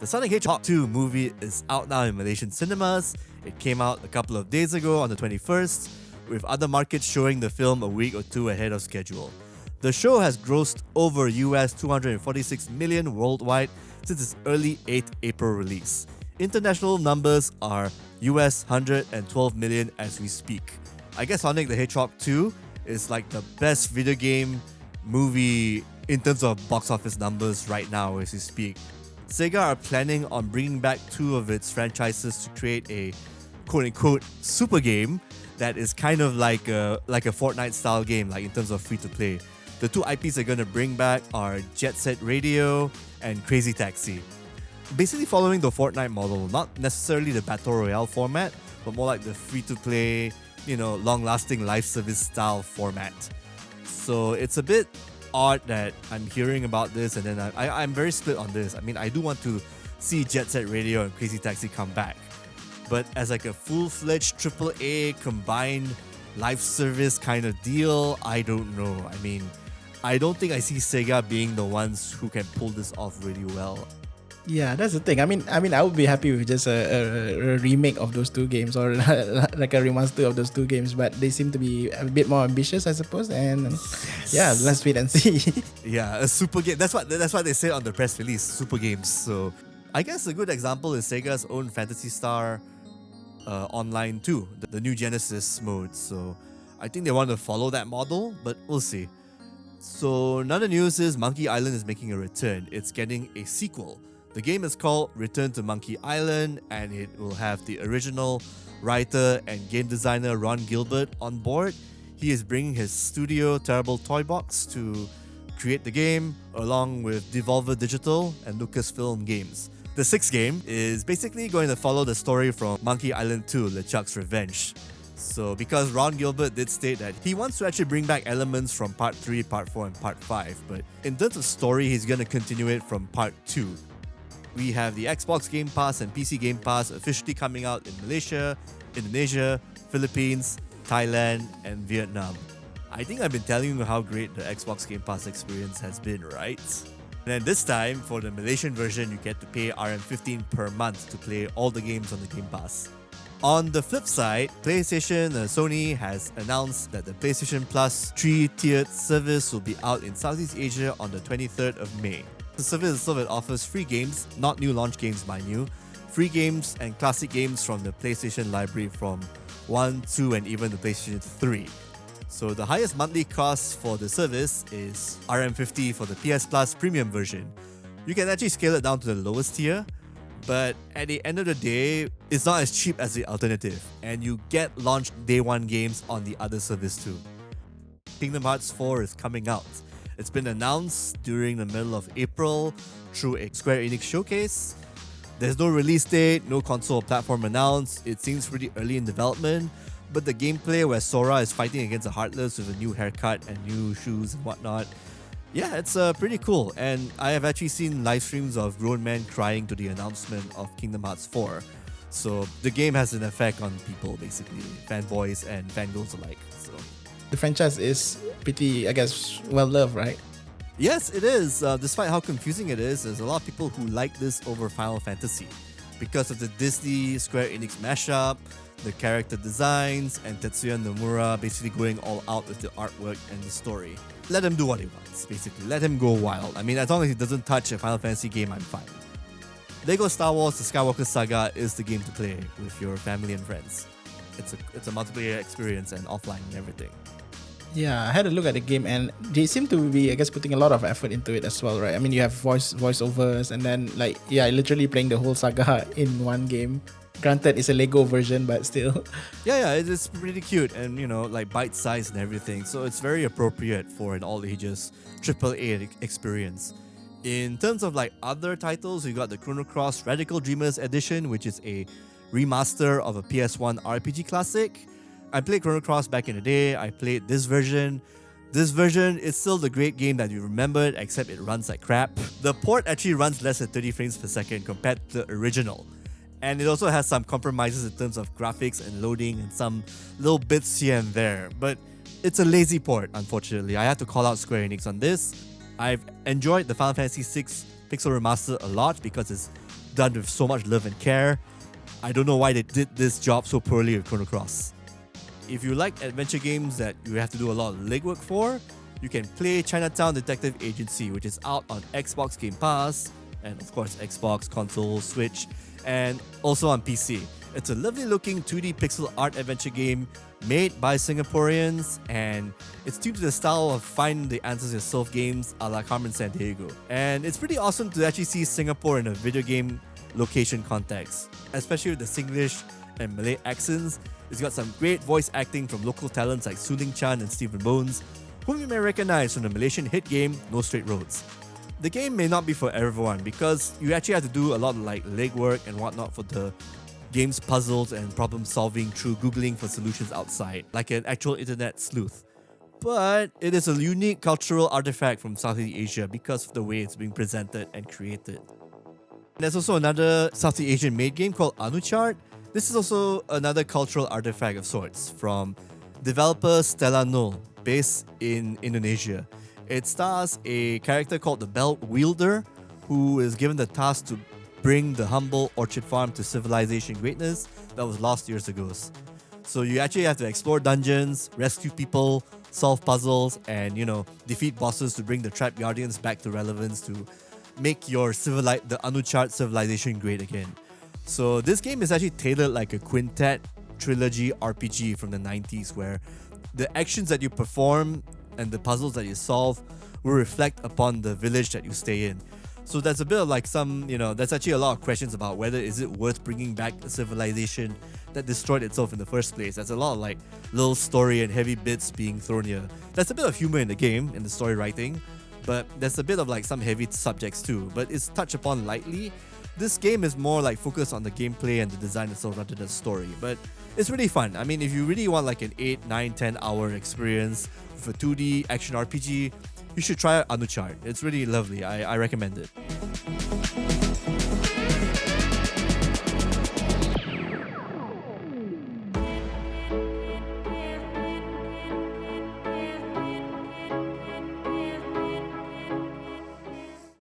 The Sonic Hedgehog 2 movie is out now in Malaysian cinemas. It came out a couple of days ago on the 21st, with other markets showing the film a week or two ahead of schedule. The show has grossed over US 246 million worldwide since its early 8th April release. International numbers are US 112 million as we speak. I guess Sonic the Hedgehog 2 is like the best video game movie in terms of box office numbers right now as we speak. Sega are planning on bringing back two of its franchises to create a quote-unquote super game that is kind of like a Fortnite style game, like in terms of free to play. The two IPs they're going to bring back are Jet Set Radio and Crazy Taxi. Basically following the Fortnite model, not necessarily the Battle Royale format, but more like the free to play, long-lasting live service style format. So it's a bit odd that I'm hearing about this and then I'm very split on this. I mean, I do want to see Jet Set Radio and Crazy Taxi come back, but as like a full-fledged AAA combined live service kind of deal, I don't know. I mean, I don't think I see Sega being the ones who can pull this off really well. Yeah, that's the thing. I mean, I would be happy with just a remake of those two games or like a remaster of those two games, but they seem to be a bit more ambitious, I suppose. And yeah, let's wait and see. Yeah, a super game. That's what they say on the press release. Super games. So I guess a good example is Sega's own Phantasy Star Online 2, the new Genesis mode. So I think they want to follow that model, but we'll see. So another news is Monkey Island is making a return. It's getting a sequel. The game is called Return to Monkey Island, and it will have the original writer and game designer Ron Gilbert on board. He is bringing his studio Terrible Toy Box to create the game, along with Devolver Digital and Lucasfilm Games. The sixth game is basically going to follow the story from Monkey Island 2, LeChuck's Revenge. So because Ron Gilbert did state that he wants to actually bring back elements from Part 3, Part 4 and Part 5, but in terms of story, he's going to continue it from Part 2. We have the Xbox Game Pass and PC Game Pass officially coming out in Malaysia, Indonesia, Philippines, Thailand, and Vietnam. I think I've been telling you how great the Xbox Game Pass experience has been, right? And then this time, for the Malaysian version, you get to pay RM15 per month to play all the games on the Game Pass. On the flip side, PlayStation and Sony has announced that the PlayStation Plus 3-tiered service will be out in Southeast Asia on the 23rd of May. The service itself offers free games, not new launch games mind you, free games and classic games from the PlayStation library from 1, 2 and even the PlayStation 3. So the highest monthly cost for the service is RM50 for the PS Plus premium version. You can actually scale it down to the lowest tier, but at the end of the day, it's not as cheap as the alternative, and you get launch day one games on the other service too. Kingdom Hearts 4 is coming out. It's been announced during the middle of April through a Square Enix showcase. There's no release date, no console or platform announced. It seems pretty early in development, but the gameplay where Sora is fighting against the Heartless with a new haircut and new shoes and whatnot, yeah, it's pretty cool. And I have actually seen live streams of grown men crying to the announcement of Kingdom Hearts 4. So the game has an effect on people, basically, fanboys and fangirls alike. So The franchise is pretty, I guess, well loved, right? yes, it is. Despite how confusing it is, there's a lot of people who like this over Final Fantasy because of the Disney Square Enix mashup, the character designs, and Tetsuya Nomura basically going all out with the artwork and the story. Let him do what he wants, basically. Let him go wild. I mean, as long as he doesn't touch a Final Fantasy game, I'm fine. Lego Star Wars The Skywalker Saga is the game to play with your family and friends. It's a multiplayer experience and offline and everything. Yeah, I had a look at the game and they seem to be, I guess, putting a lot of effort into it as well, right? I mean, you have voiceovers and then literally playing the whole saga in one game. Granted, it's a Lego version, but still. Yeah, it's pretty cute and, bite-sized and everything. So it's very appropriate for an all-ages AAA experience. In terms of other titles, we got the Chrono Cross Radical Dreamers Edition, which is a remaster of a PS1 RPG classic. I played Chrono Cross back in the day. I played this version. This version is still the great game that you remembered, except it runs like crap. The port actually runs less than 30 frames per second compared to the original. And it also has some compromises in terms of graphics and loading and some little bits here and there. But it's a lazy port, unfortunately. I had to call out Square Enix on this. I've enjoyed the Final Fantasy VI Pixel Remaster a lot because it's done with so much love and care. I don't know why they did this job so poorly with Chrono Cross. If you like adventure games that you have to do a lot of legwork for, you can play Chinatown Detective Agency, which is out on Xbox Game Pass, and of course Xbox, console, Switch, and also on PC. It's a lovely looking 2D pixel art adventure game made by Singaporeans, and it's tuned to the style of Find the Answers Yourself games a la Carmen Sandiego. And it's pretty awesome to actually see Singapore in a video game location context, especially with the Singlish and Malay accents. It's got some great voice acting from local talents like Suling Chan and Stephen Bones, whom you may recognize from the Malaysian hit game No Straight Roads. The game may not be for everyone because you actually have to do a lot of like legwork and whatnot for the game's puzzles and problem solving through googling for solutions outside, like an actual internet sleuth. But it is a unique cultural artifact from Southeast Asia because of the way it's being presented and created. There's also another Southeast Asian made game called Anuchard. This is also another cultural artifact of sorts from developer Stella Null, based in Indonesia. It stars a character called the Belt Wielder, who is given the task to bring the humble orchard farm to civilization greatness that was lost years ago. So you actually have to explore dungeons, rescue people, solve puzzles, and defeat bosses to bring the trapped guardians back to relevance to make your the Anuchard civilization great again. So this game is actually tailored like a quintet trilogy RPG from the 90s, where the actions that you perform and the puzzles that you solve will reflect upon the village that you stay in. So there's a bit of like there's actually a lot of questions about whether is it worth bringing back a civilization that destroyed itself in the first place. There's a lot of like little story and heavy bits being thrown here. There's a bit of humor in the game, in the story writing, but there's a bit of like some heavy subjects too, but it's touched upon lightly. This game is more like focused on the gameplay and the design itself rather than the story, but it's really fun. I mean, if you really want like an 8, 9, 10 hour experience with a 2D action RPG, you should try out Anuchard. It's really lovely. I recommend it.